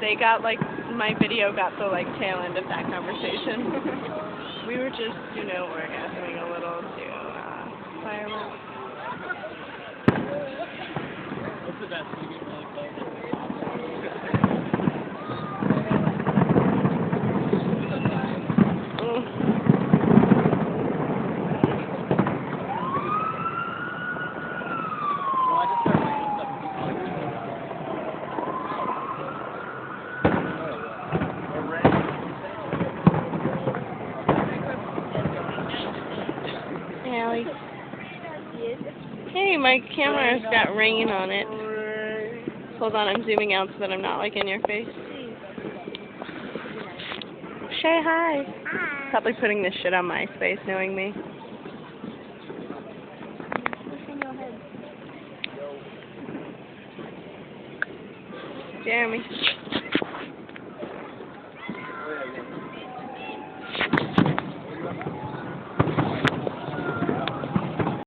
they got, like, my video got the, like, tail end of that conversation. We were just, orgasming a little to, fireworks. What's the best? You get really close. Allie. Hey, my camera's got rain on it. Hold on, I'm zooming out so that I'm not, like, in your face. Say hi. Hi. Probably putting this shit on MySpace, knowing me. Jeremy.